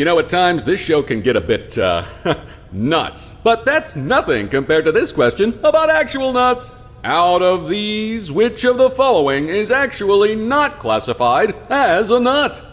You know, at times this show can get a bit, nuts. But that's nothing compared to this question about actual nuts. Out of these, which of the following is actually not classified as a nut?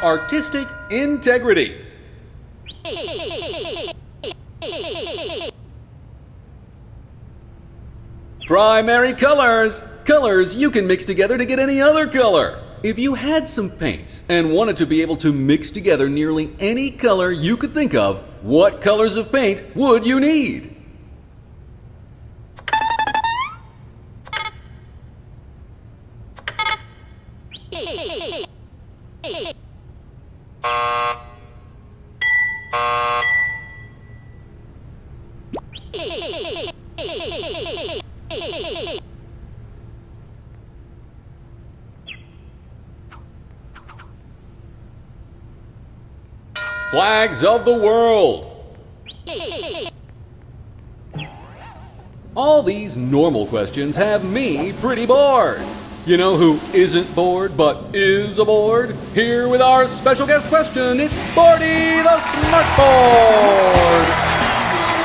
Artistic integrity. Primary colors. Colors you can mix together to get any other color. If you had some paint and wanted to be able to mix together nearly any color you could think of, what colors of paint would you need? Flags of the world. All these normal questions have me pretty bored. You know who isn't bored but is aboard? Here with our special guest question, it's Barty the Smartboard.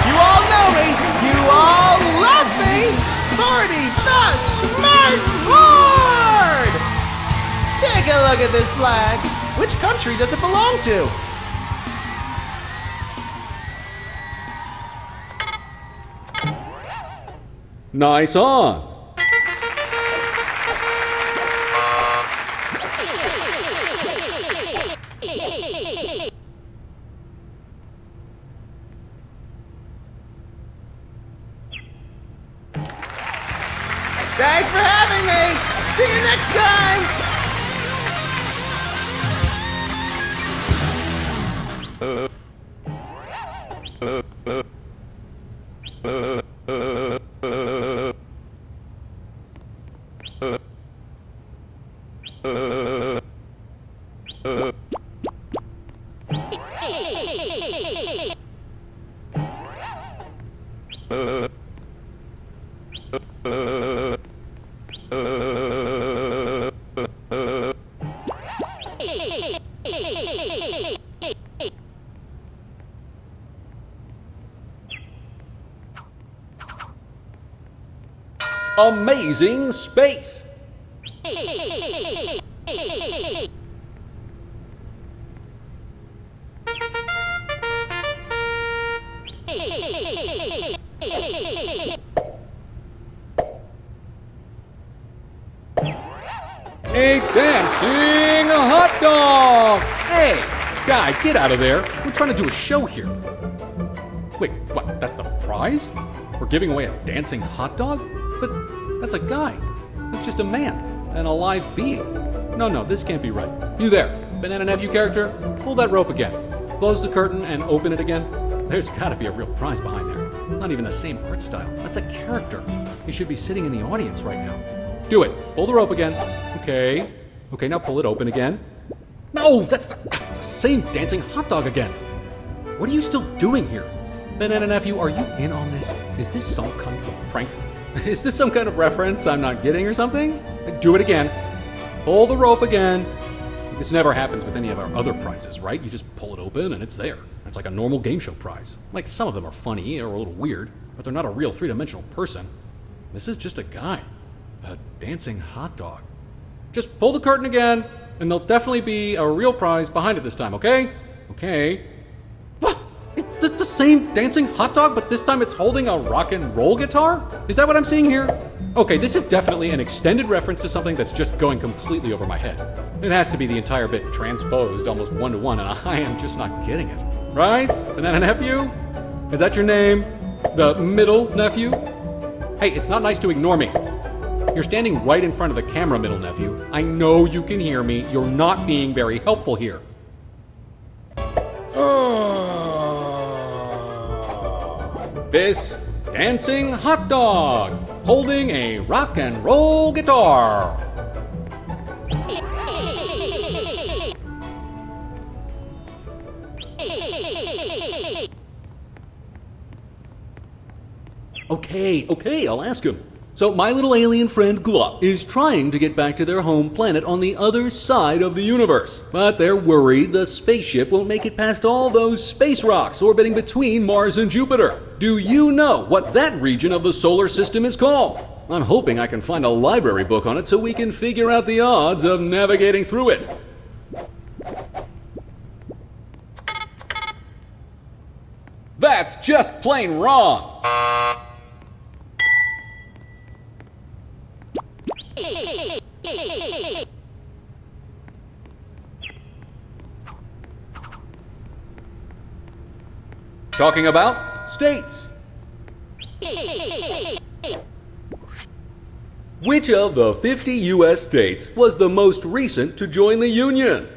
You all know me. You all love me. Barty the Smartboard. Take a look at this flag. Which country does it belong to? Nice on. Thanks for having me. See you next time. Amazing space. A dancing hot dog! Hey, guy, get out of there. We're trying to do a show here. Wait, what? That's the prize? We're giving away a dancing hot dog? But that's a guy. That's just a man, an alive being. No, this can't be right. You there, Banana Nephew character, pull that rope again. Close the curtain and open it again. There's gotta be a real prize behind there. It's not even the same art style. That's a character. He should be sitting in the audience right now. Do it. Pull the rope again. Okay, now pull it open again. No, that's the same dancing hot dog again. What are you still doing here? Banana Nephew, are you in on this? Is this some kind of prank? Is this some kind of reference I'm not getting or something? Do it again. Pull the rope again. This never happens with any of our other prizes, right? You just pull it open and it's there. It's like a normal game show prize. Like, some of them are funny or a little weird, but they're not a real three-dimensional person. This is just a guy. A dancing hot dog. Just pull the curtain again, and there'll definitely be a real prize behind it this time, okay? Okay. What? It's the same dancing hot dog, but this time it's holding a rock and roll guitar? Is that what I'm seeing here? Okay, this is definitely an extended reference to something that's just going completely over my head. It has to be the entire bit transposed almost one-to-one, and I am just not getting it. Right? Banana Nephew? Is that your name? The middle nephew? Hey, it's not nice to ignore me. You're standing right in front of the camera, middle nephew. I know you can hear me. You're not being very helpful here. this dancing hot dog holding a rock and roll guitar. Okay, I'll ask him. So my little alien friend Glup is trying to get back to their home planet on the other side of the universe. But they're worried the spaceship won't make it past all those space rocks orbiting between Mars and Jupiter. Do you know what that region of the solar system is called? I'm hoping I can find a library book on it so we can figure out the odds of navigating through it. That's just plain wrong! Talking about states. Which of the 50 U.S. states was the most recent to join the Union?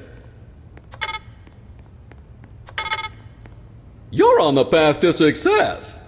You're on the path to success.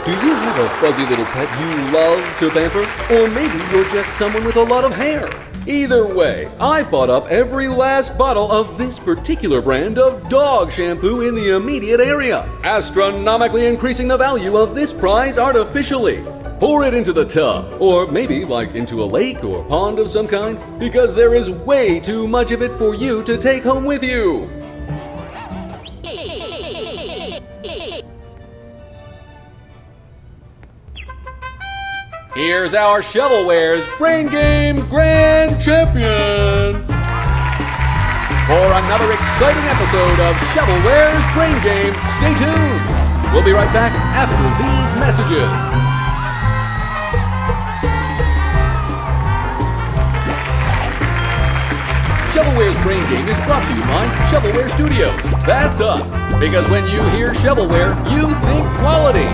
Do you have a fuzzy little pet you love to pamper? Or maybe you're just someone with a lot of hair? Either way, I've bought up every last bottle of this particular brand of dog shampoo in the immediate area, astronomically increasing the value of this prize artificially. Pour it into the tub, or maybe like into a lake or pond of some kind, because there is way too much of it for you to take home with you. Here's our Shovelwares Brain Game Grand Champion! For another exciting episode of Shovelwares Brain Game, stay tuned! We'll be right back after these messages. Shovelwares Brain Game is brought to you by Shovelware Studios. That's us, because when you hear shovelware, you think quality.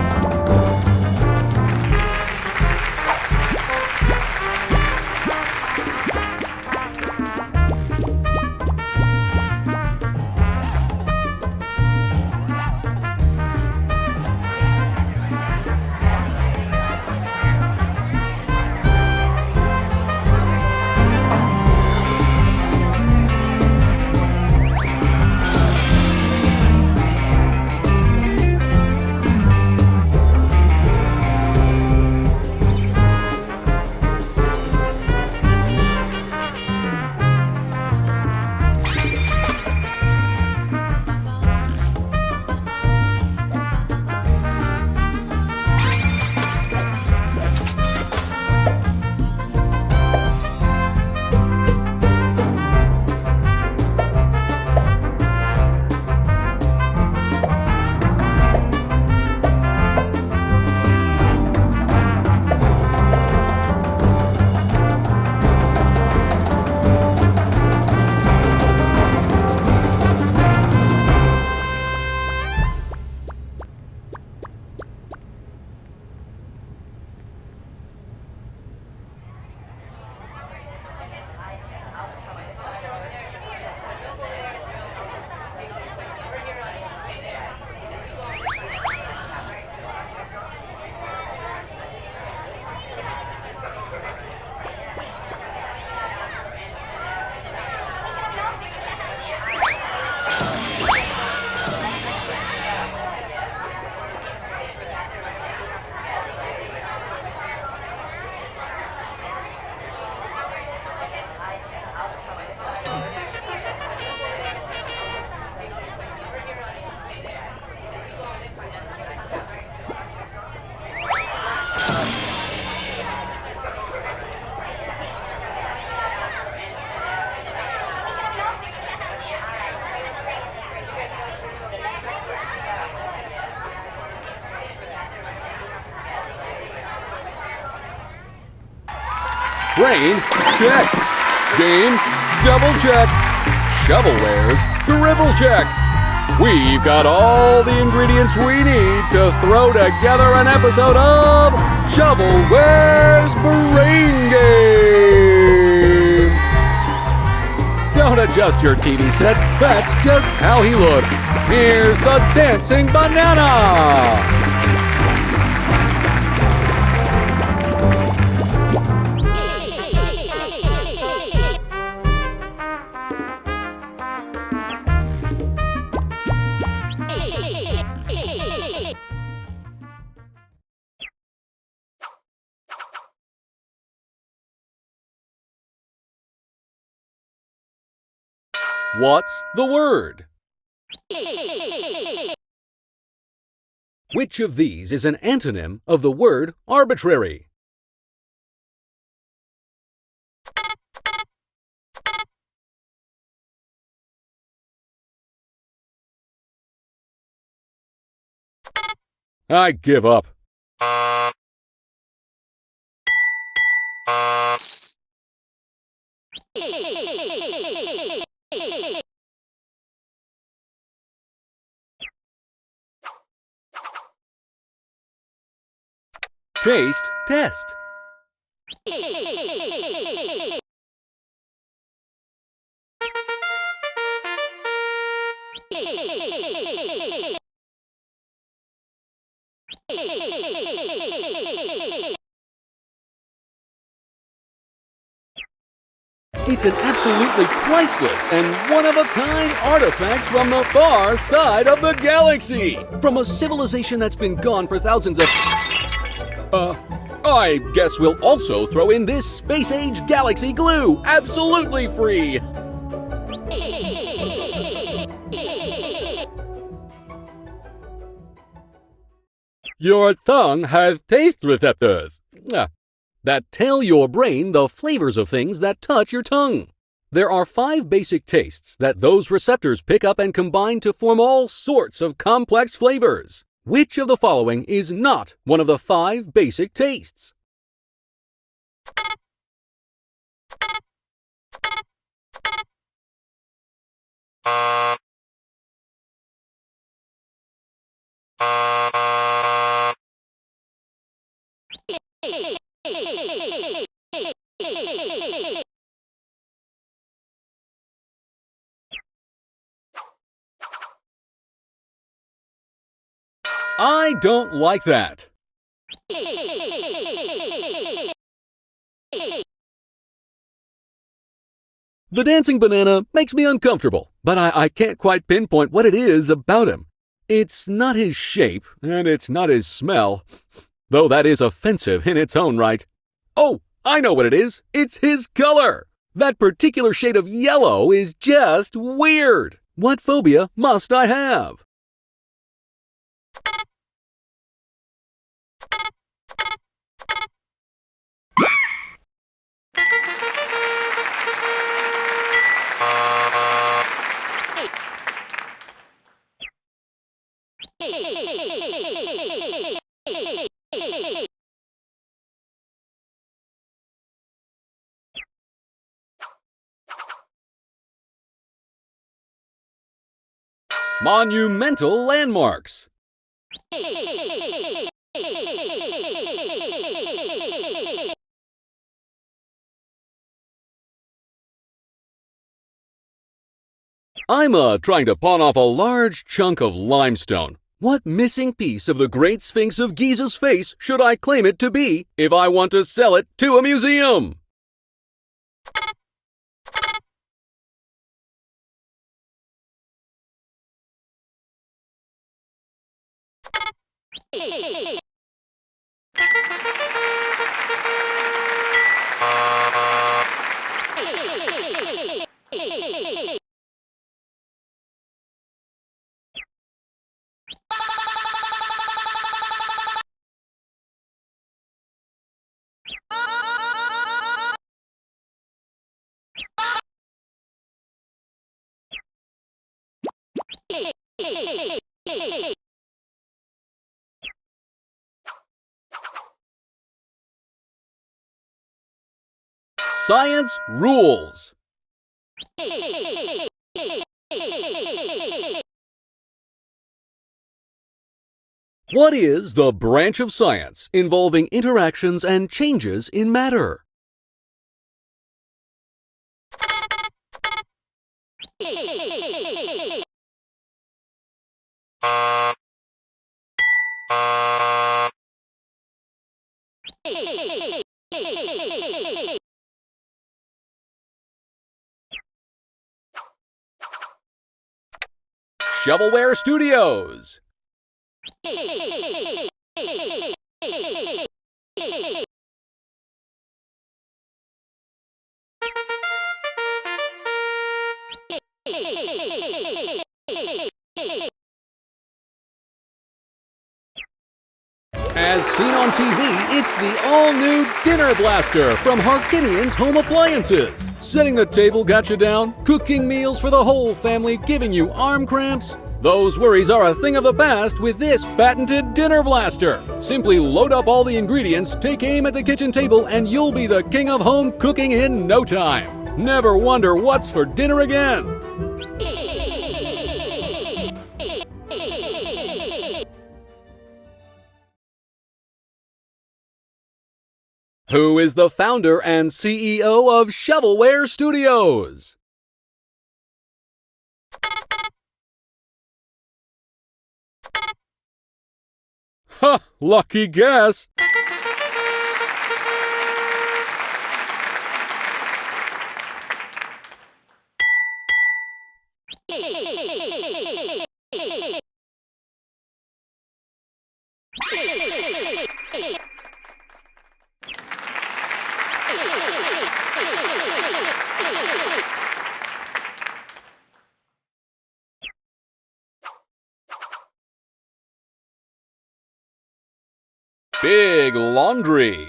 Brain, check. Game, double check. Shovelwares, triple check. We've got all the ingredients we need to throw together an episode of Shovelwares Brain Game. Don't adjust your TV set, that's just how he looks. Here's the dancing banana. What's the word? Which of these is an antonym of the word arbitrary? I give up. Taste test. It's an absolutely priceless and one-of-a-kind artifact from the far side of the galaxy. From a civilization that's been gone for thousands of... I guess we'll also throw in this space-age galaxy glue. Absolutely free. Your tongue has taste receptors that tell your brain the flavors of things that touch your tongue. There are 5 basic tastes that those receptors pick up and combine to form all sorts of complex flavors. Which of the following is not one of the 5 basic tastes? I don't like that. The dancing banana makes me uncomfortable, but I can't quite pinpoint what it is about him. It's not his shape, and it's not his smell, though that is offensive in its own right. Oh, I know what it is. It's his color. That particular shade of yellow is just weird. What phobia must I have? Monumental landmarks. I'm trying to pawn off a large chunk of limestone. What missing piece of the Great Sphinx of Giza's face should I claim it to be if I want to sell it to a museum? Science rules! What is the branch of science involving interactions and changes in matter? Shovelware Studios! As seen on TV, it's the all-new Dinner Blaster from Harkinian's Home Appliances. Setting the table got you down, cooking meals for the whole family, giving you arm cramps? Those worries are a thing of the past with this patented Dinner Blaster. Simply load up all the ingredients, take aim at the kitchen table, and you'll be the king of home cooking in no time. Never wonder what's for dinner again. Who is the founder and CEO of Shovelware Studios? Ha! Lucky guess! Big laundry.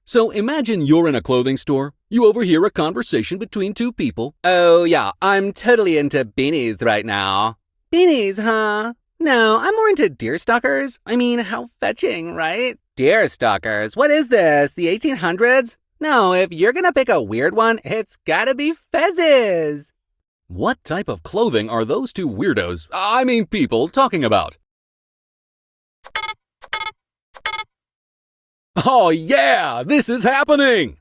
So imagine you're in a clothing store. You overhear a conversation between two people. Oh yeah, I'm totally into beanies right now. Beanies, huh? No, I'm more into deerstalkers. I mean, how fetching, right? Deerstalkers? What is this, the 1800s? No, if you're gonna pick a weird one, it's gotta be fezzes. What type of clothing are those two weirdos, people, talking about? Oh yeah, this is happening!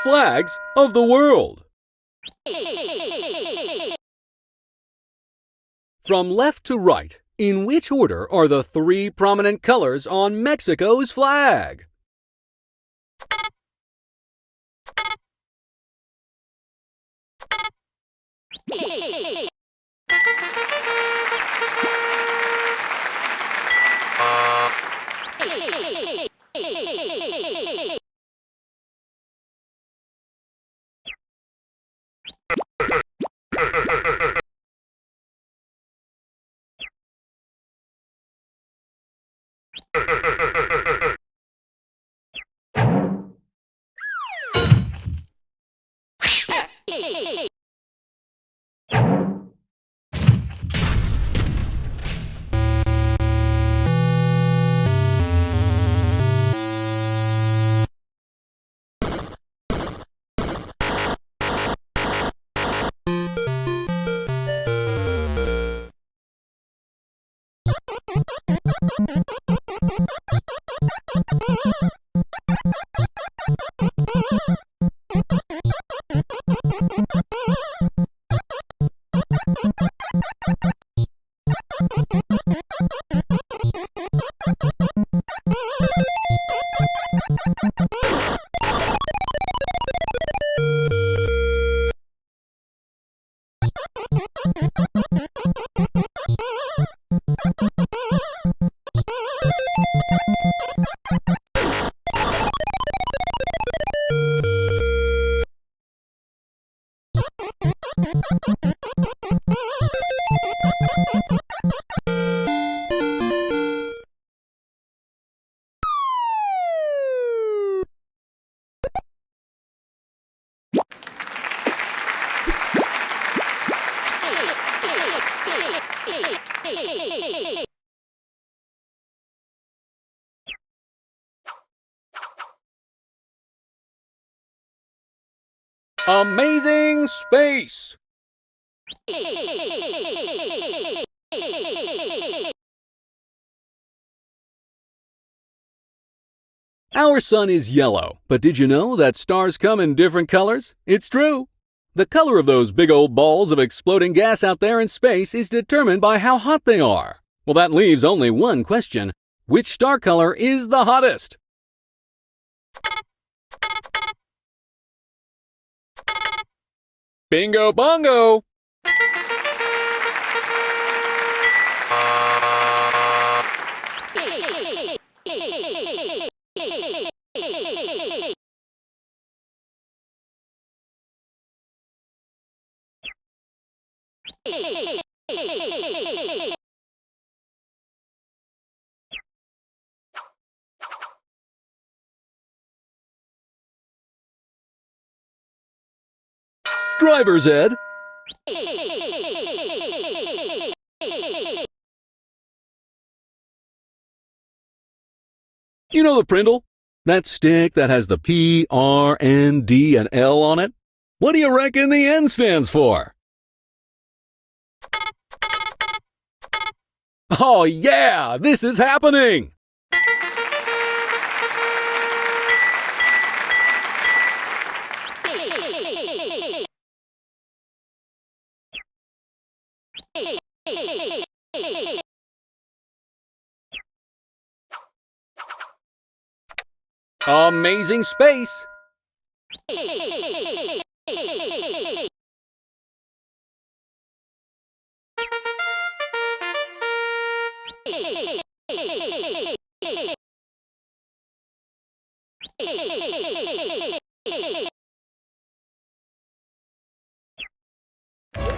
Flags of the world. From left to right, in which order are the three prominent colors on Mexico's flag? Amazing space! Our sun is yellow, but did you know that stars come in different colors? It's true! The color of those big old balls of exploding gas out there in space is determined by how hot they are. Well, that leaves only one question. Which star color is the hottest? Bingo bongo! Driver's ed. You know the Prindle? That stick that has the P, R, N, D, and L on it? What do you reckon the N stands for? Oh yeah, this is happening! Amazing space!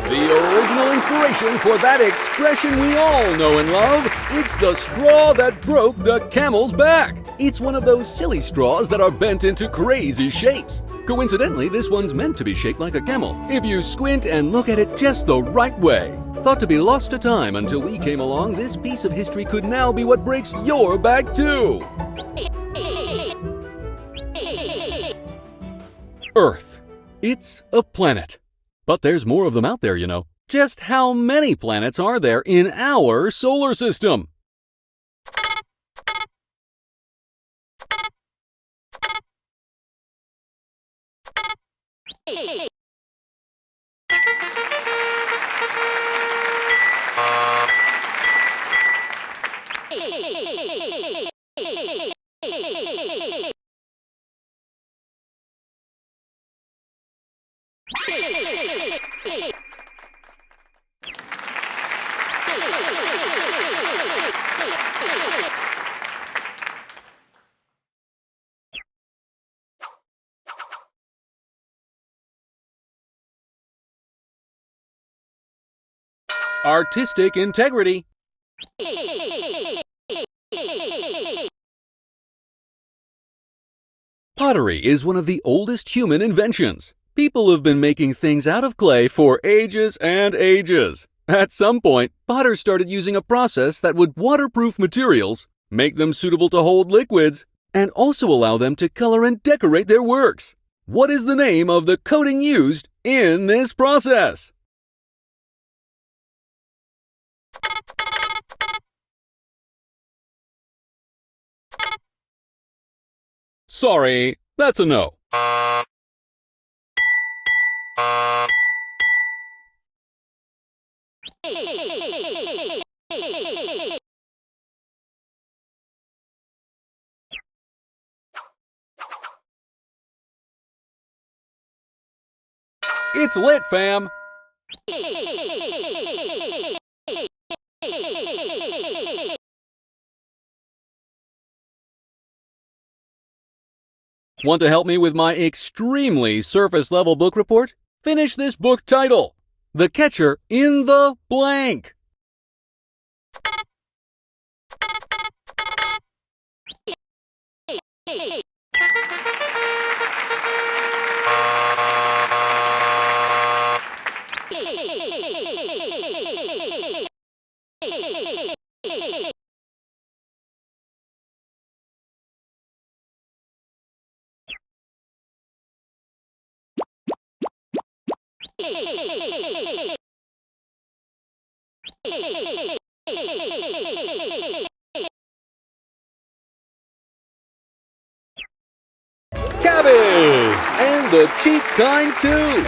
The original inspiration for that expression we all know and love, it's the straw that broke the camel's back. It's one of those silly straws that are bent into crazy shapes. Coincidentally, this one's meant to be shaped like a camel, if you squint and look at it just the right way. Thought to be lost to time until we came along, this piece of history could now be what breaks your back too. Earth. It's a planet. But there's more of them out there, you know. Just how many planets are there in our solar system? Artistic integrity. Pottery is one of the oldest human inventions. People have been making things out of clay for ages and ages. At some point, potters started using a process that would waterproof materials, make them suitable to hold liquids, and also allow them to color and decorate their works. What is the name of the coating used in this process? Sorry, that's a no. It's lit, fam. Want to help me with my extremely surface-level book report? Finish this book title, The Catcher in the Blank. Cabbage! And the cheap kind, too!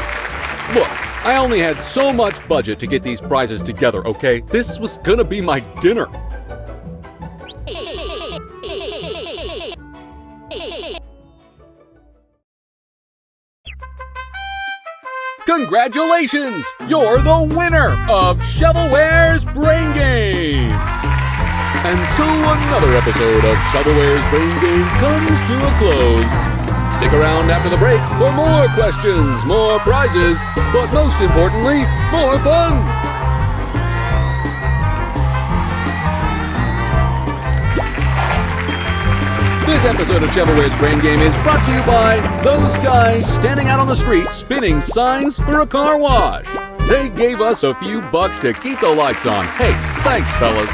Look, I only had so much budget to get these prizes together, okay? This was gonna be my dinner. Congratulations! You're the winner of Shovelwares Brain Game! And so another episode of Shovelwares Brain Game comes to a close. Stick around after the break for more questions, more prizes, but most importantly, more fun! This episode of Shovelwares Brain Game is brought to you by those guys standing out on the street spinning signs for a car wash. They gave us a few bucks to keep the lights on. Hey, thanks, fellas.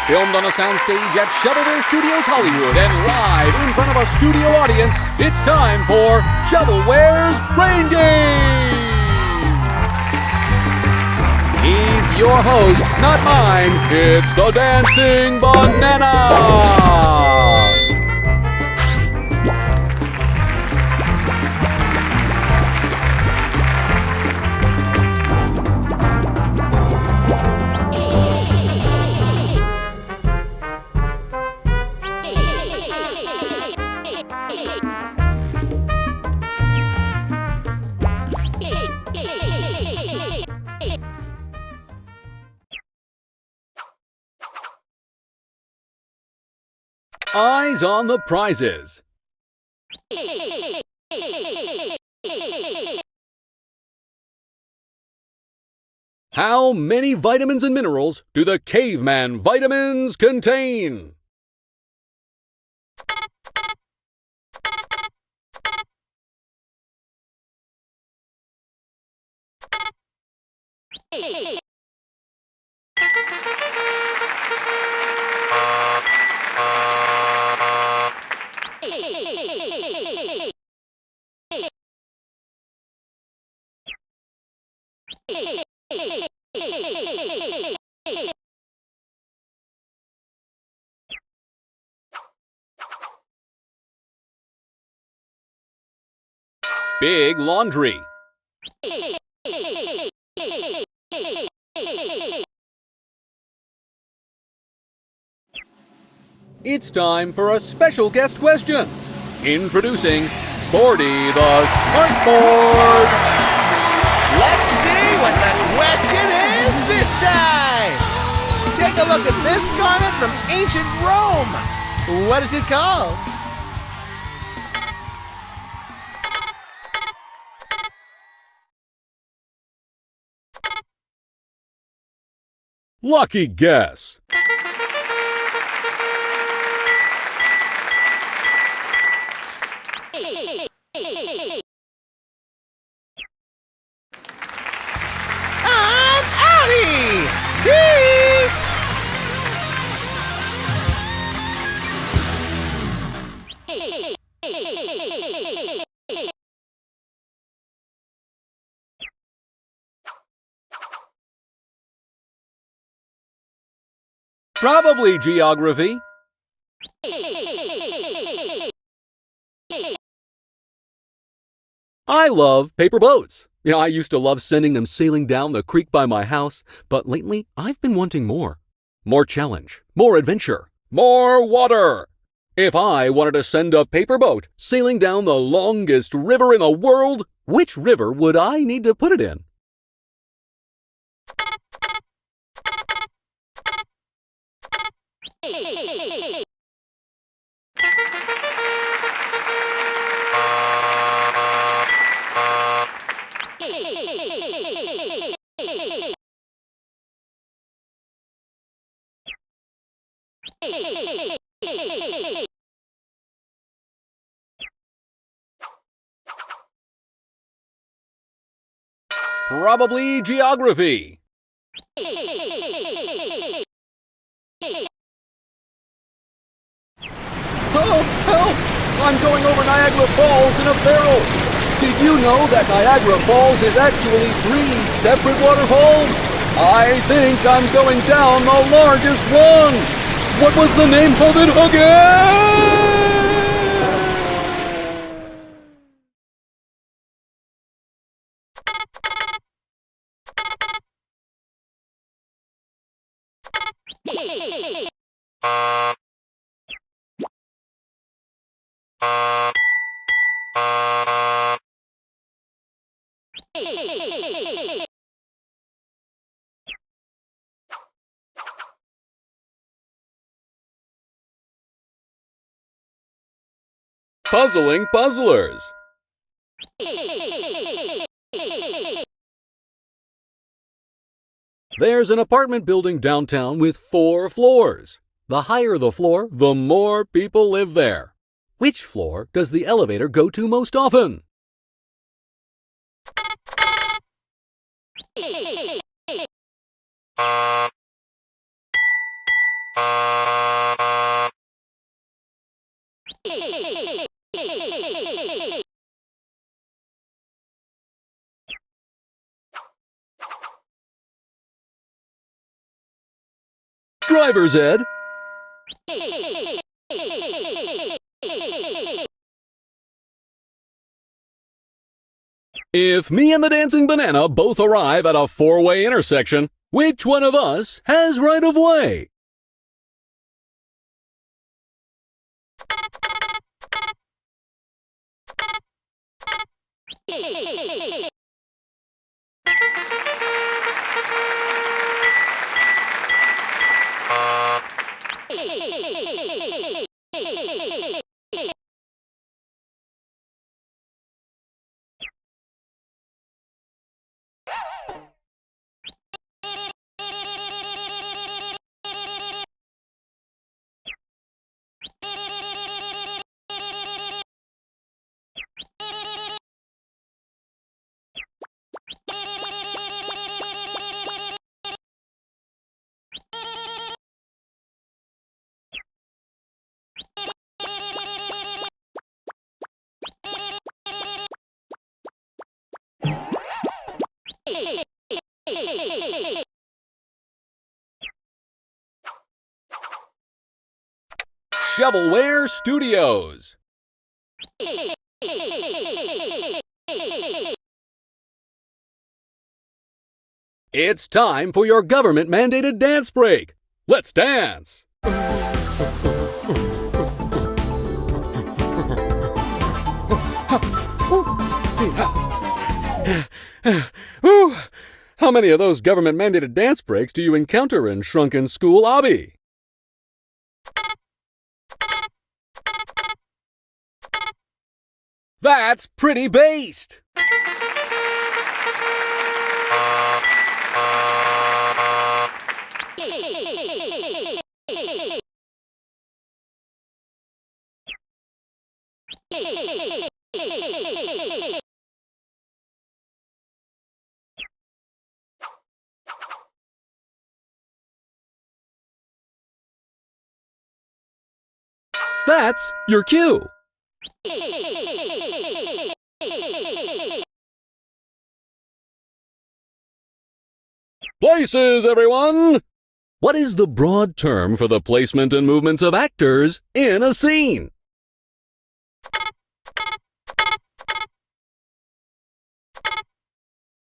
Filmed on a soundstage at Shovelware Studios Hollywood and live in front of a studio audience, it's time for Shovelwares Brain Game! He's your host, not mine. It's the Dancing Banana! Eyes on the prizes. How many vitamins and minerals do the caveman vitamins contain? Big laundry. It's time for a special guest question. Introducing Bordy the Smartboard. Let's see what the question is this time! Take a look at this garment from ancient Rome! What is it called? Lucky guess. I'm outie! Peace! Probably geography. I love paper boats. I used to love sending them sailing down the creek by my house, but lately I've been wanting more. More challenge, more adventure, more water. If I wanted to send a paper boat sailing down the longest river in the world, which river would I need to put it in? Probably geography. Oh, help! I'm going over Niagara Falls in a barrel! Did you know that Niagara Falls is actually 3 separate waterfalls? I think I'm going down the largest one! What was the name of it again? Puzzling Puzzlers. There's an apartment building downtown with 4 floors. The higher the floor, the more people live there. Which floor does the elevator go to most often? Driver's ed. If me and the dancing banana both arrive at a 4-way intersection, which one of us has right of way? Shovelware Studios. It's time for your government-mandated dance break. Let's dance! Whew. How many of those government-mandated dance breaks do you encounter in shrunken school obby? That's pretty based! That's your cue! Places, everyone! What is the broad term for the placement and movements of actors in a scene?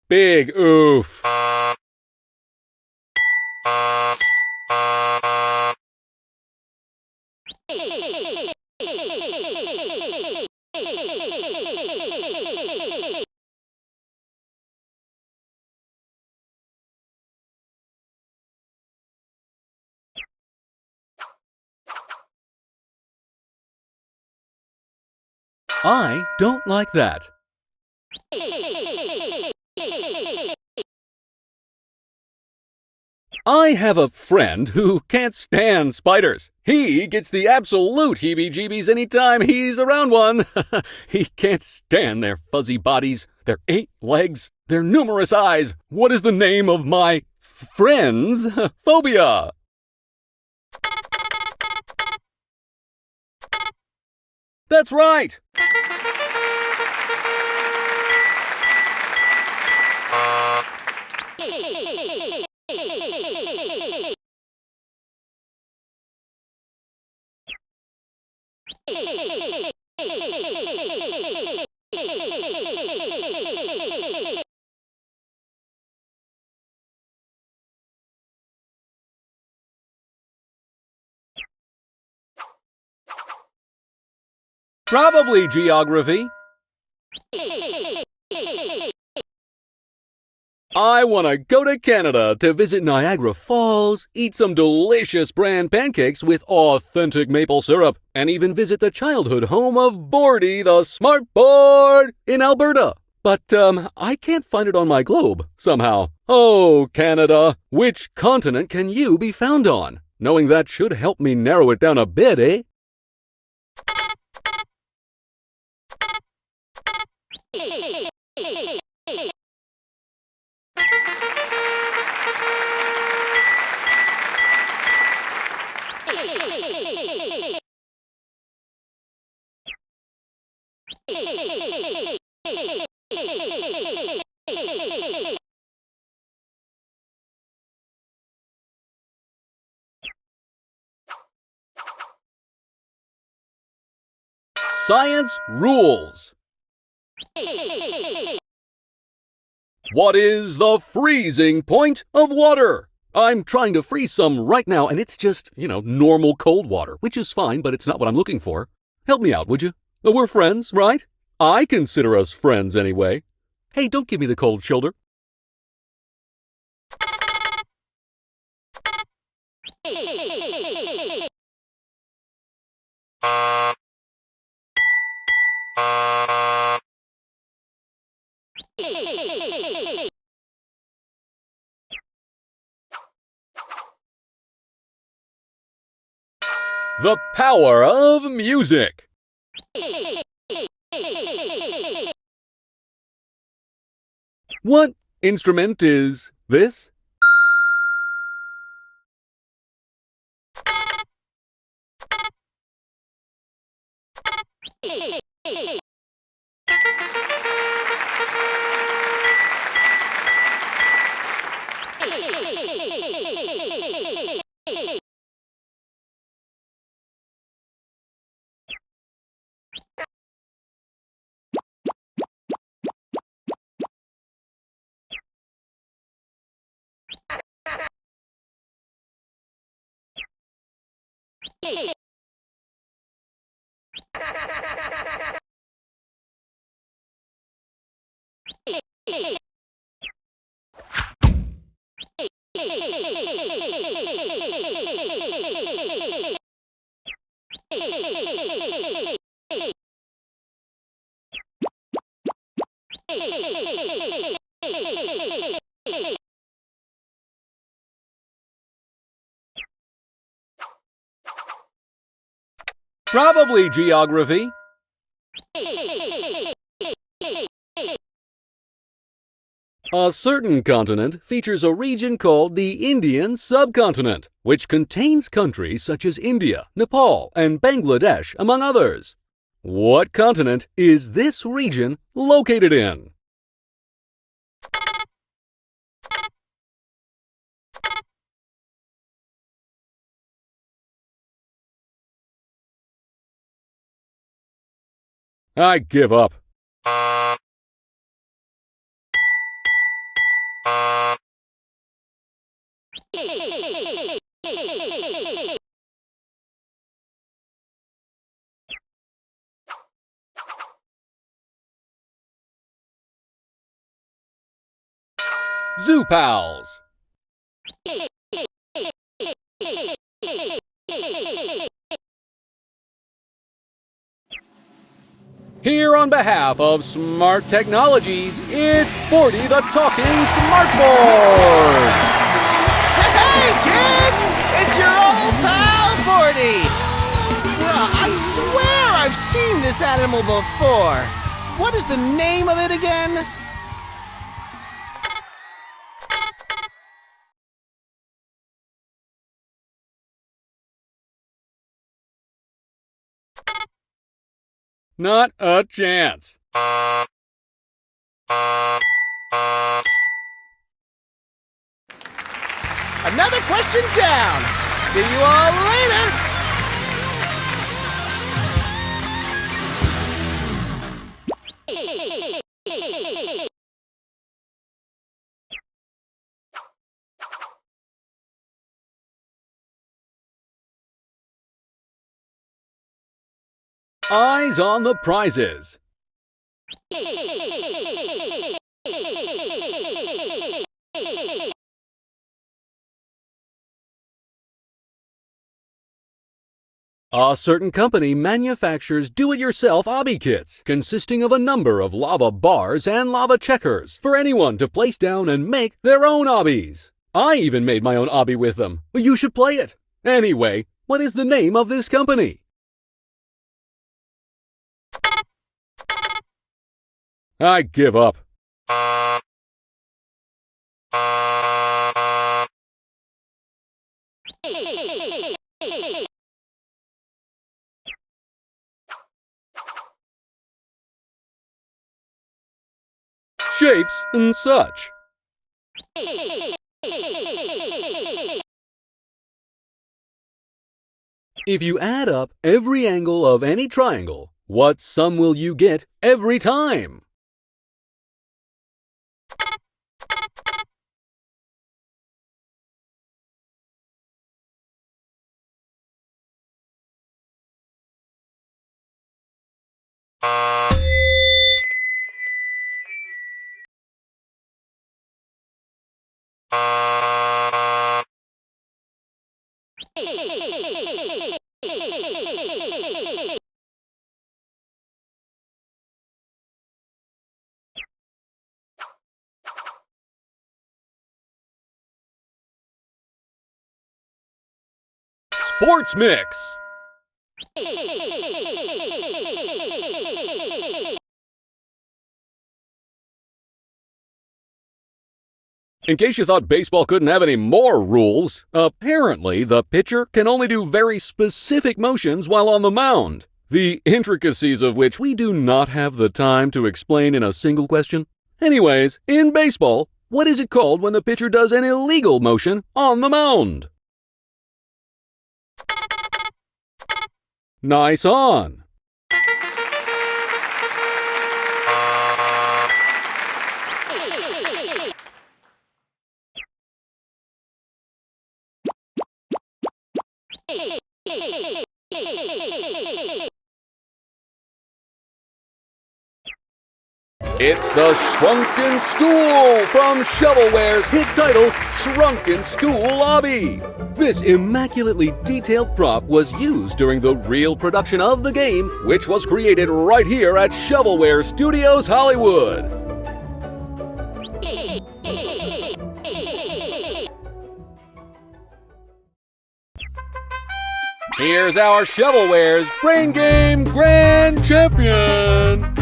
Big oof! I don't like that. I have a friend who can't stand spiders. He gets the absolute heebie-jeebies anytime he's around one. He can't stand their fuzzy bodies, their 8 legs, their numerous eyes. What is the name of my friend's phobia? That's right! Probably geography. I want to go to Canada to visit Niagara Falls, eat some delicious bran pancakes with authentic maple syrup, and even visit the childhood home of Bordy the Smartboard in Alberta. But, I can't find it on my globe, somehow. Oh, Canada, which continent can you be found on? Knowing that should help me narrow it down a bit, eh? Science rules. What is the freezing point of water? I'm trying to freeze some right now, and it's just, normal cold water, which is fine, but it's not what I'm looking for. Help me out, would you? We're friends, right? I consider us friends anyway. Hey, don't give me the cold shoulder. The power of music. What instrument is this? Probably geography. A certain continent features a region called the Indian subcontinent, which contains countries such as India, Nepal, and Bangladesh, among others. What continent is this region located in? I give up. Zoo Pals. Here on behalf of Smart Technologies, it's 40 the Talking Smartboard! Hey, kids! It's your old pal, 40! Bruh, I swear I've seen this animal before. What is the name of it again? Not a chance. Another question down. See you all later. Eyes on the prizes. A certain company manufactures do-it-yourself obby kits consisting of a number of lava bars and lava checkers for anyone to place down and make their own obbies. I even made my own obby with them. You should play it. Anyway, what is the name of this company? I give up. Shapes and such. If you add up every angle of any triangle, what sum will you get every time? Sports Mix. In case you thought baseball couldn't have any more rules, apparently the pitcher can only do very specific motions while on the mound, the intricacies of which we do not have the time to explain in a single question. Anyways, in baseball, what is it called when the pitcher does an illegal motion on the mound? Nice on! It's the Shrunken School from Shovelware's hit title, Shrunken School Lobby. This immaculately detailed prop was used during the real production of the game, which was created right here at Shovelware Studios Hollywood. Here's our Shovelwares Brain Game Grand Champion.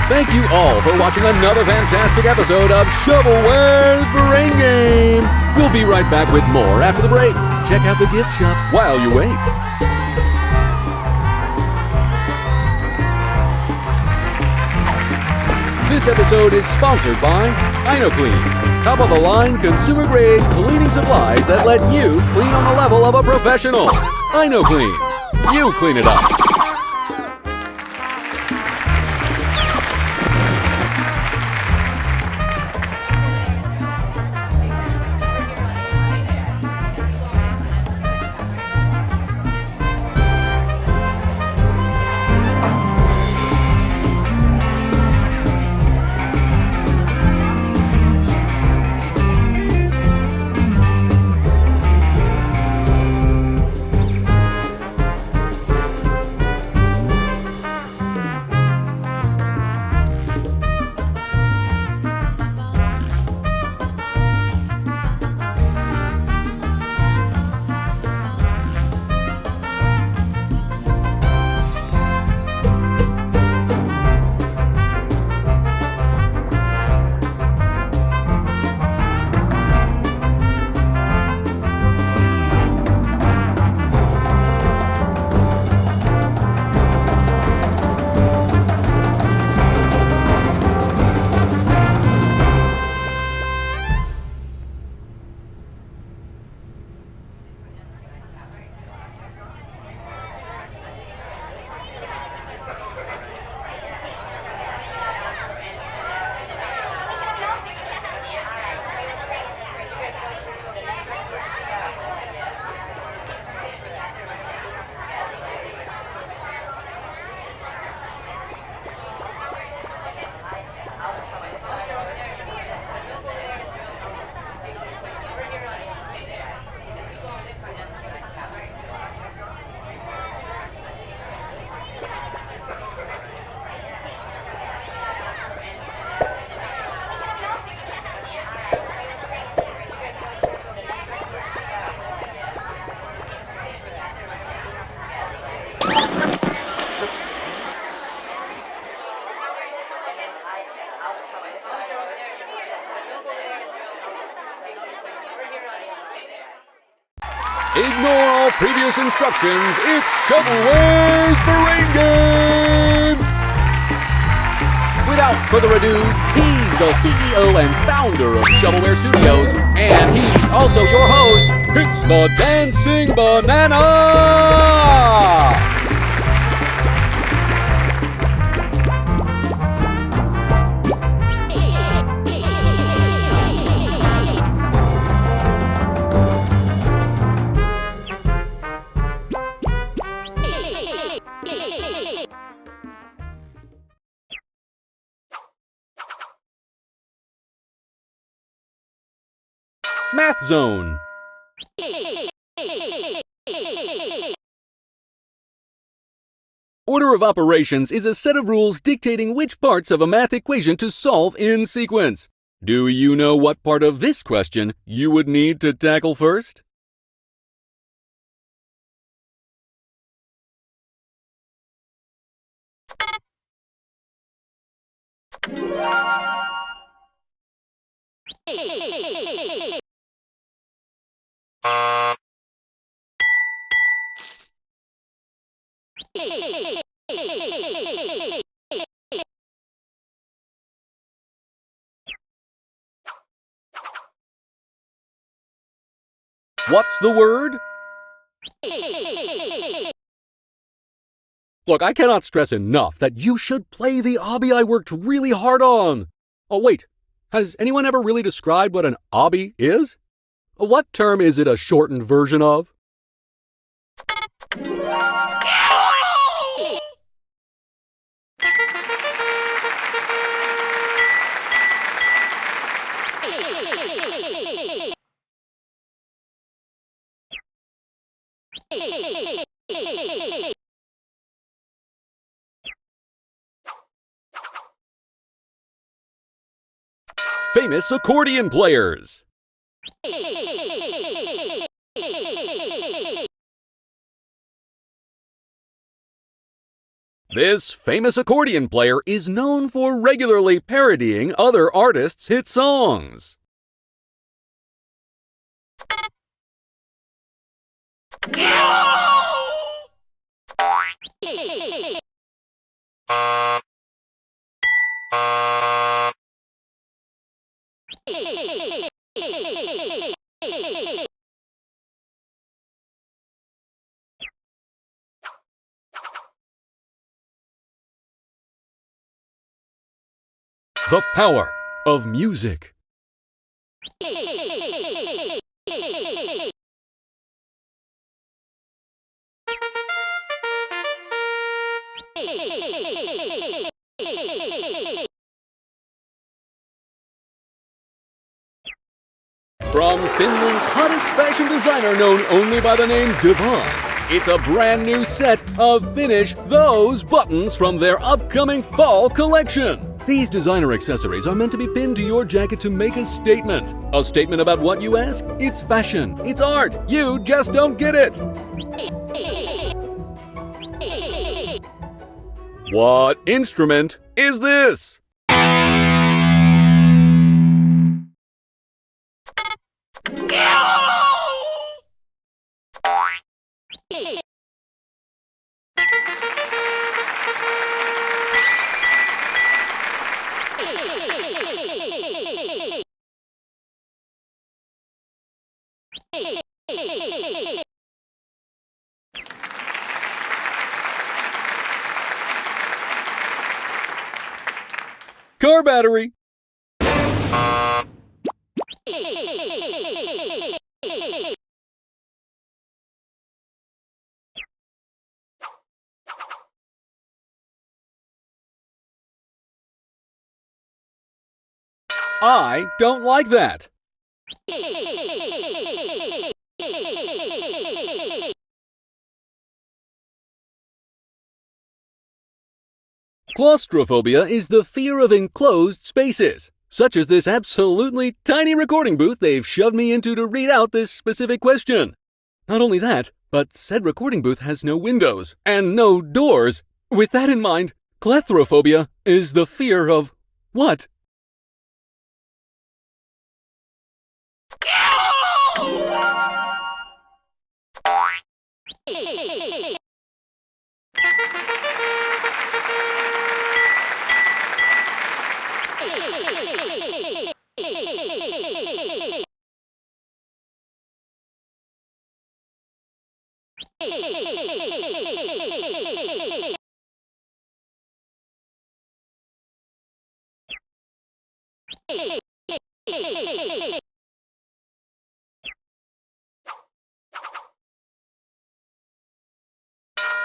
Thank you all for watching another fantastic episode of Shovelwares Brain Game. We'll be right back with more after the break. Check out the gift shop while you wait. This episode is sponsored by InoClean, top-of-the-line consumer-grade cleaning supplies that let you clean on the level of a professional. InoClean, you clean it up. Ignore all previous instructions. It's Shovelwares Brain Game! Without further ado, he's the CEO and founder of Shovelware Studios, and he's also your host. It's the Dancing Banana! Math Zone. Order of operations is a set of rules dictating which parts of a math equation to solve in sequence. Do you know what part of this question you would need to tackle first? What's the word? Look, I cannot stress enough that you should play the obby I worked really hard on. Oh, wait. Has anyone ever really described what an obby is? What term is it a shortened version of? Famous accordion players. This famous accordion player is known for regularly parodying other artists' hit songs. The power of music. From Finland's hottest fashion designer known only by the name Divine, it's a brand new set of Finish Those buttons from their upcoming fall collection. These designer accessories are meant to be pinned to your jacket to make a statement. A statement about what, you ask? It's fashion. It's art. You just don't get it. What instrument is this? Car battery. I don't like that. Claustrophobia is the fear of enclosed spaces, such as this absolutely tiny recording booth they've shoved me into to read out this specific question. Not only that, but said recording booth has no windows and no doors. With that in mind, claustrophobia is the fear of what?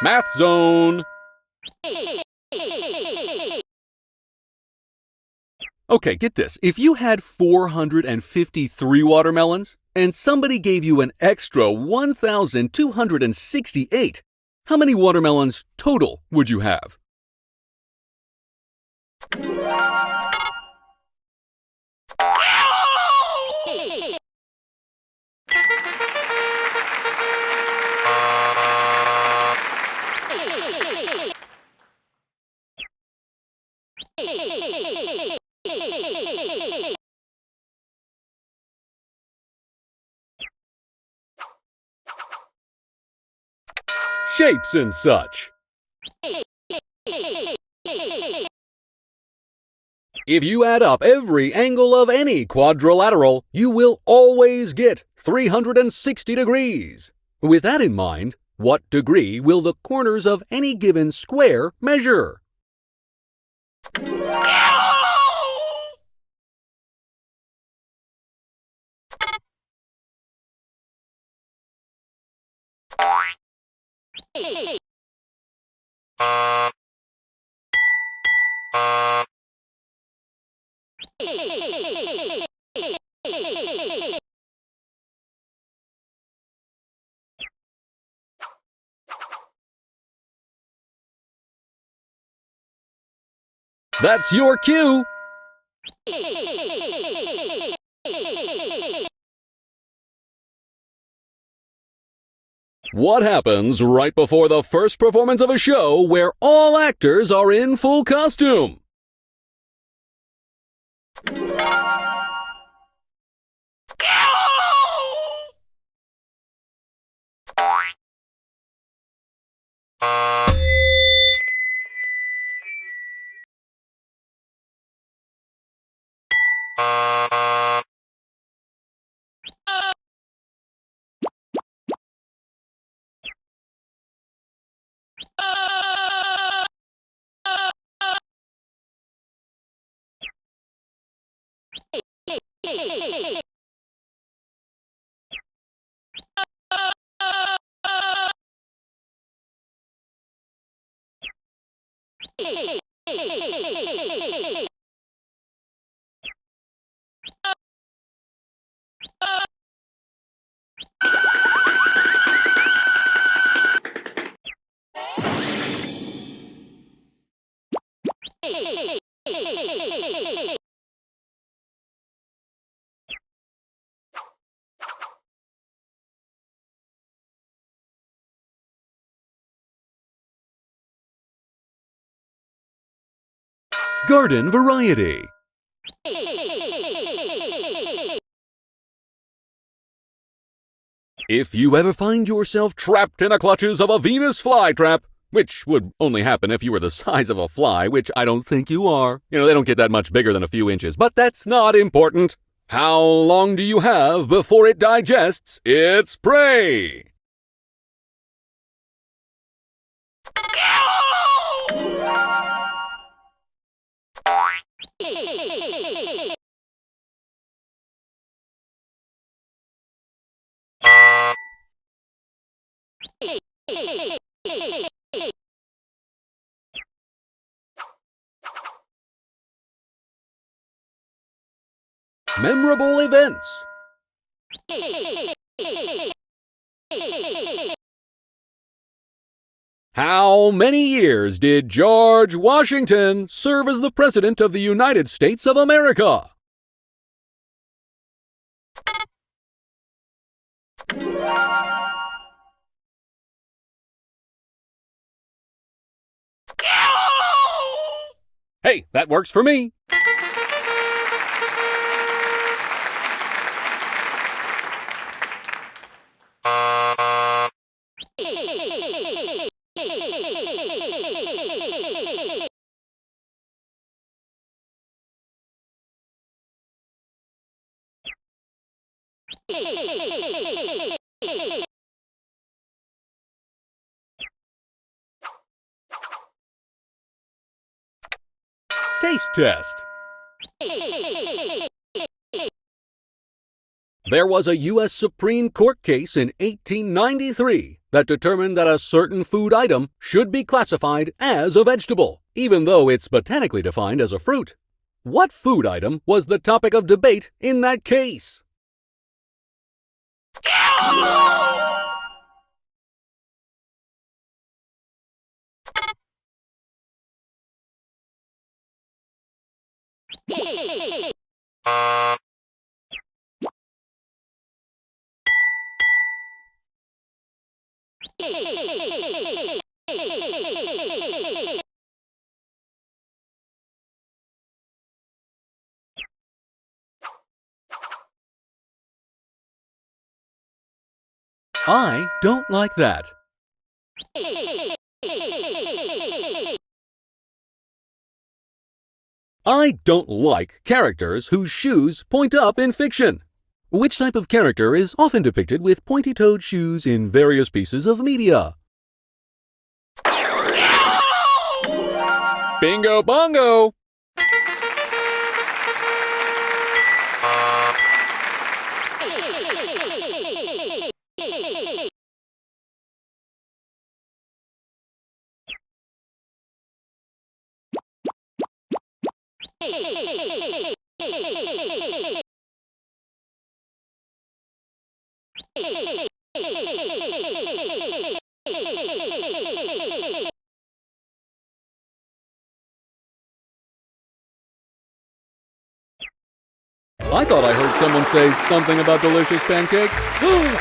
Math zone. Okay, get this. If you had 453 watermelons and somebody gave you an extra 1,268, how many watermelons total would you have? Shapes and such. If you add up every angle of any quadrilateral, you will always get 360 degrees. With that in mind, what degree will the corners of any given square measure? That's your cue. What happens right before the first performance of a show where all actors are in full costume? Garden variety. If you ever find yourself trapped in the clutches of a Venus flytrap, which would only happen if you were the size of a fly, which I don't think you are. You know, they don't get that much bigger than a few inches, but that's not important. How long do you have before it digests its prey? Memorable events. How many years did George Washington serve as the President of the United States of America? Hey, that works for me. Taste test. There was a U.S. Supreme Court case in 1893 that determined that a certain food item should be classified as a vegetable, even though it's botanically defined as a fruit. What food item was the topic of debate in that case? I don't like that. I don't like characters whose shoes point up in fiction. Which type of character is often depicted with pointy-toed shoes in various pieces of media? Bingo bongo! I thought I heard someone say something about delicious pancakes,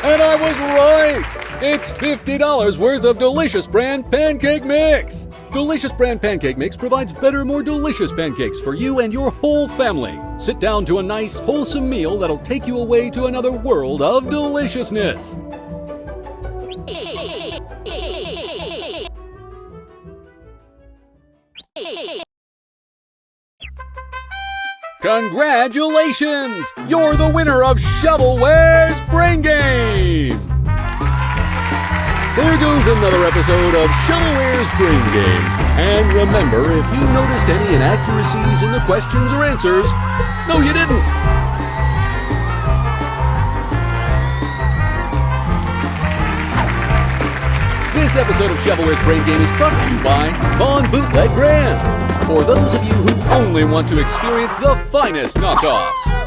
and I was right! It's $50 worth of Delicious Brand Pancake Mix! Delicious Brand Pancake Mix provides better, more delicious pancakes for you and your whole family. Sit down to a nice, wholesome meal that'll take you away to another world of deliciousness. Congratulations! You're the winner of Shovelwares Brain Game! There goes another episode of Shovelwares Brain Game. And remember, if you noticed any inaccuracies in the questions or answers, no, you didn't. This episode of Shovelwares Brain Game is brought to you by Vaughn Bootleg Brands. For those of you who only want to experience the finest knockoffs.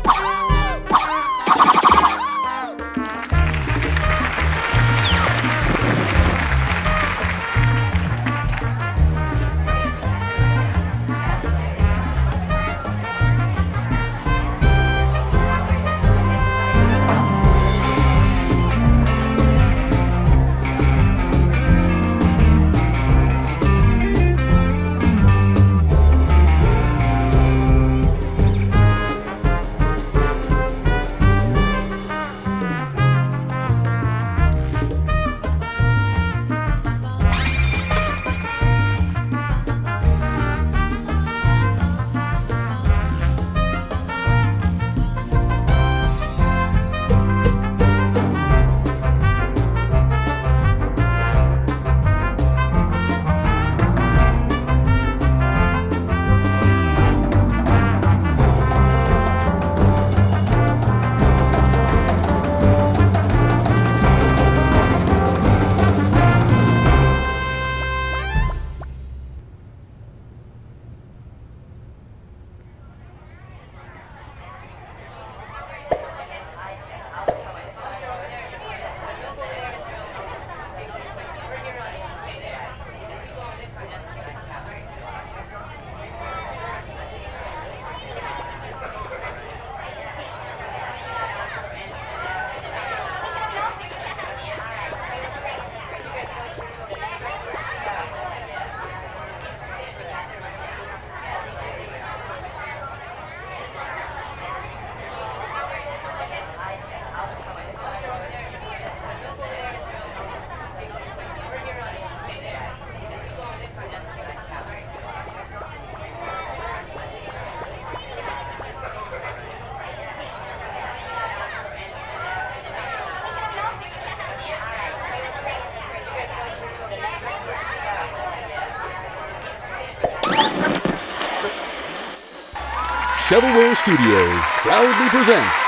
Shovelware Studios proudly presents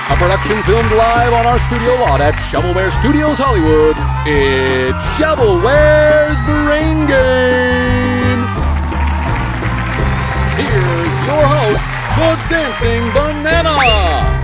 a production filmed live on our studio lot at Shovelware Studios Hollywood. It's Shovelwares Brain Game! Here's your host, the Dancing Banana!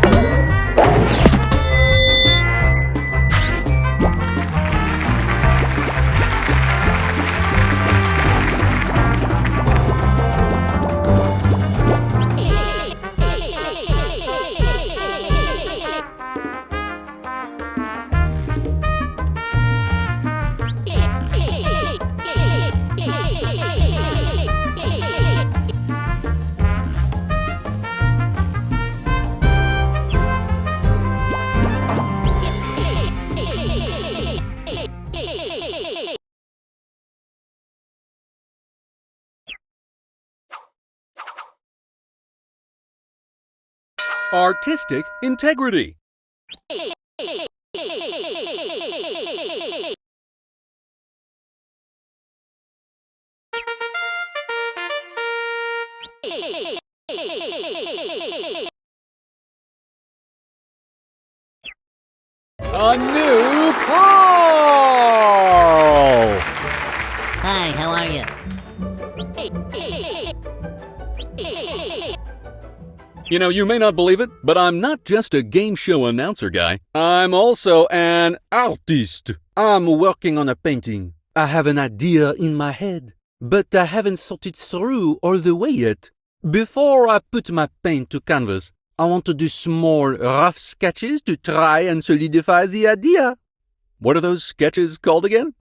Artistic integrity. A new Carl! Hi, how are you? You know, you may not believe it, but I'm not just a game show announcer guy. I'm also an artist. I'm working on a painting. I have an idea in my head, but I haven't thought it through all the way yet. Before I put my paint to canvas, I want to do some more rough sketches to try and solidify the idea. What are those sketches called again?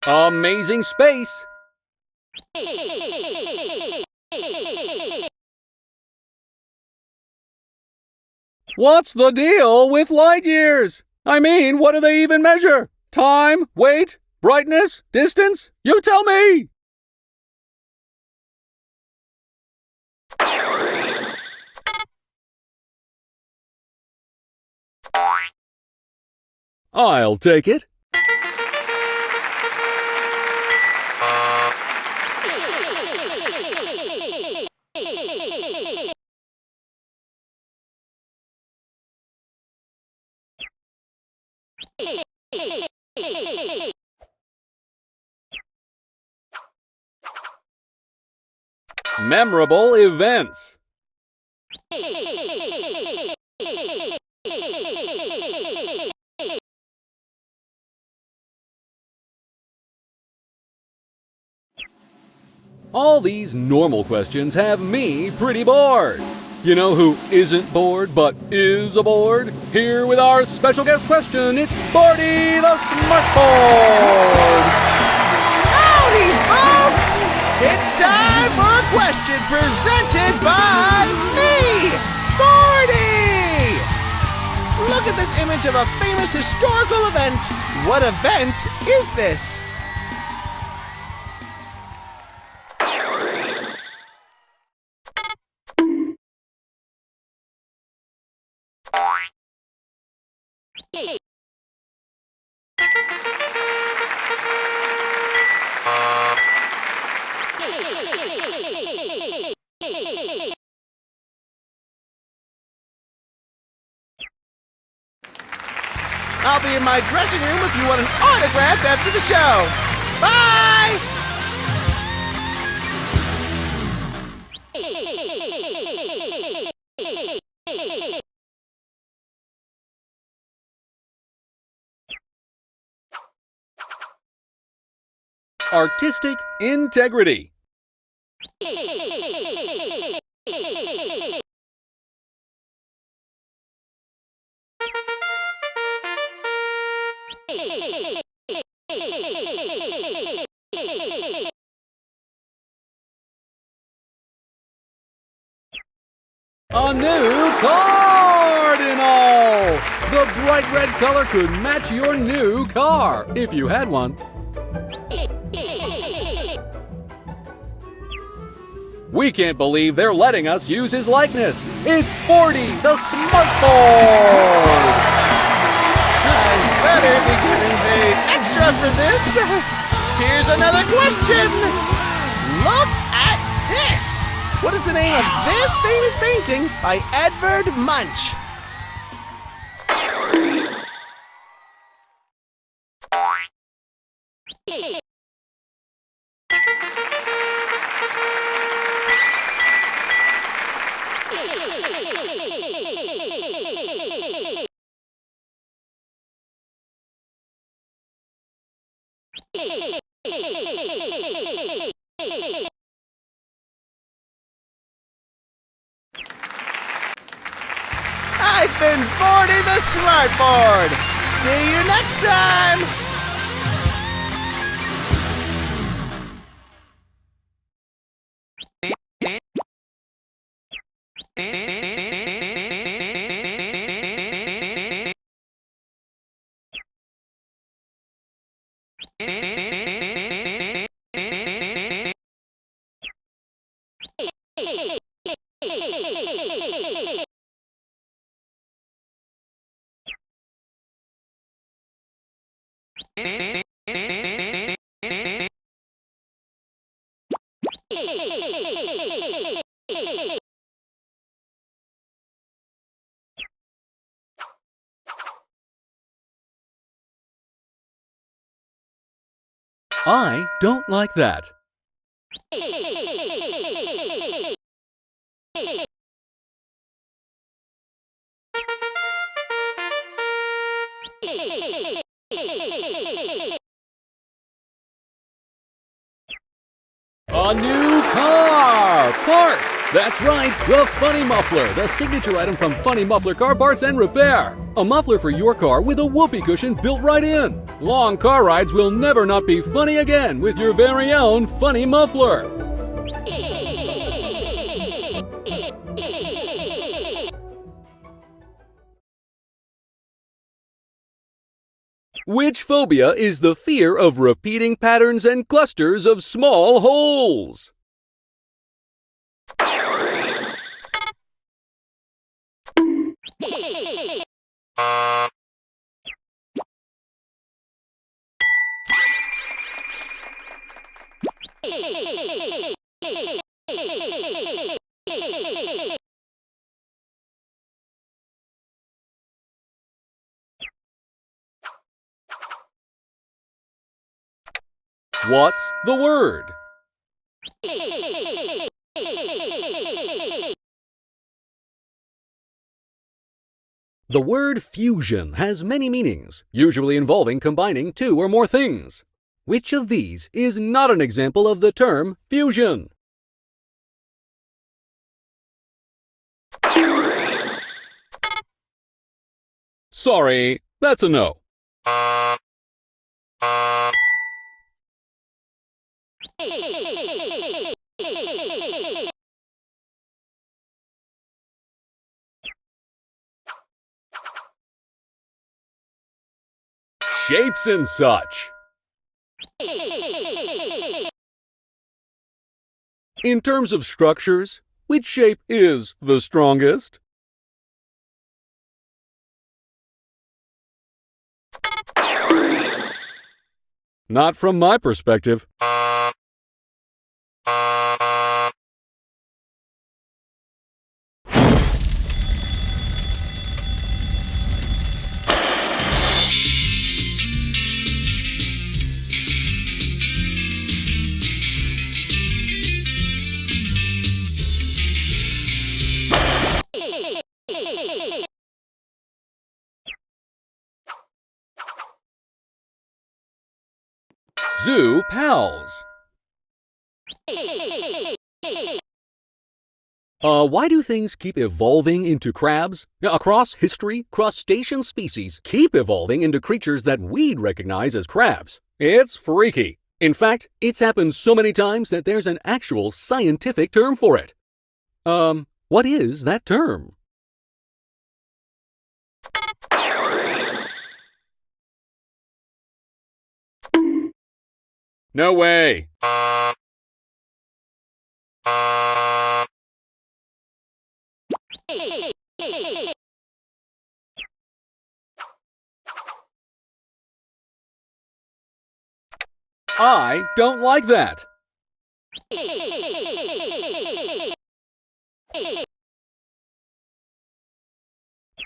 Amazing space! What's the deal with light years? I mean, what do they even measure? Time, weight, brightness, distance? You tell me! I'll take it. Memorable events. All these normal questions have me pretty bored. You know who isn't bored but is aboard? Here with our special guest question, it's Barty the Smartboard! Howdy, folks! It's time for a question presented by me, Barty! Look at this image of a famous historical event. What event is this? I'll be in my dressing room if you want an autograph after the show. Bye! Artistic integrity. A new cardinal! The bright red color could match your new car, if you had one. We can't believe they're letting us use his likeness. It's 40, the Smartboard! I better be getting paid extra for this. Here's another question. Look at this. What is the name of this famous painting by Edvard Munch? I've been Barty the Smartboard. See you next time. I don't like that. A new car! Park! That's right, the Funny Muffler, the signature item from Funny Muffler Car Parts and Repair. A muffler for your car with a whoopee cushion built right in. Long car rides will never not be funny again with your very own Funny Muffler. Which phobia is the fear of repeating patterns and clusters of small holes? What's the word? The word fusion has many meanings, usually involving combining two or more things. Which of these is not an example of the term fusion? Sorry, that's a no. Shapes and such. In terms of structures, which shape is the strongest? Not from my perspective. Zoo pals. Why do things keep evolving into crabs? Across history, crustacean species keep evolving into creatures that we'd recognize as crabs. It's freaky. In fact, it's happened so many times that there's an actual scientific term for it. What is that term? No way. I don't like that.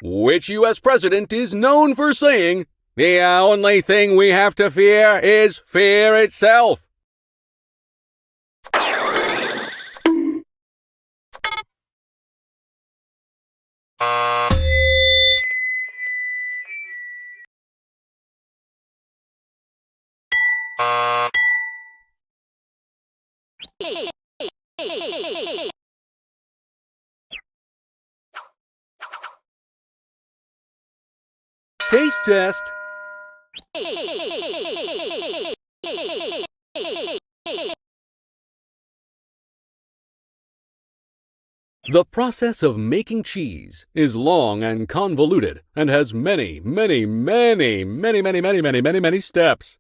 Which U.S. president is known for saying, "The only thing we have to fear is fear itself"? Taste test. The process of making cheese is long and convoluted and has many steps.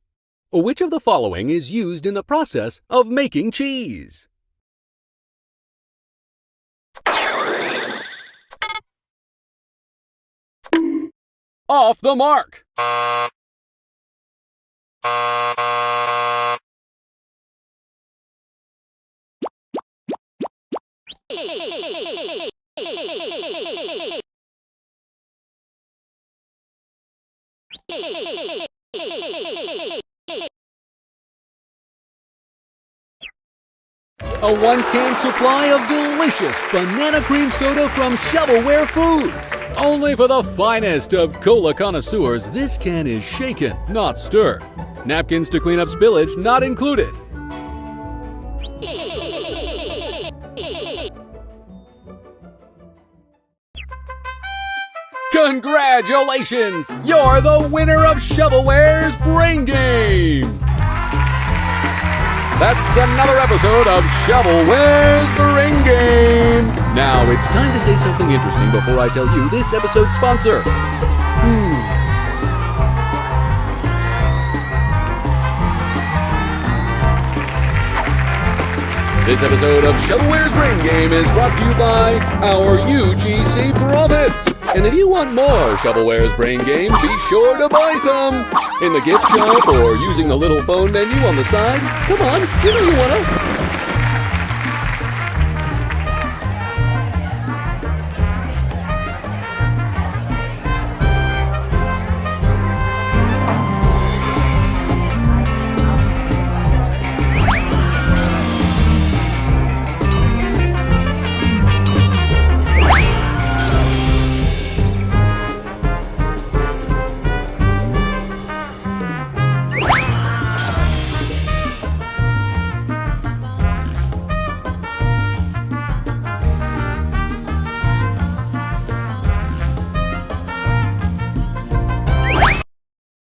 Which of the following is used in the process of making cheese? Off the mark! A one-can supply of delicious banana cream soda from Shovelware Foods. Only for the finest of cola connoisseurs, this can is shaken, not stirred. Napkins to clean up spillage not included. Congratulations! You're the winner of Shovelwares Brain Game! That's another episode of Shovelwares Brain Game! Now it's time to say something interesting before I tell you this episode's sponsor. This episode of Shovelwares Brain Game is brought to you by our UGC profits. And if you want more Shovelwares Brain Game, be sure to buy some in the gift shop or using the little phone menu on the side. Come on, you know you wanna.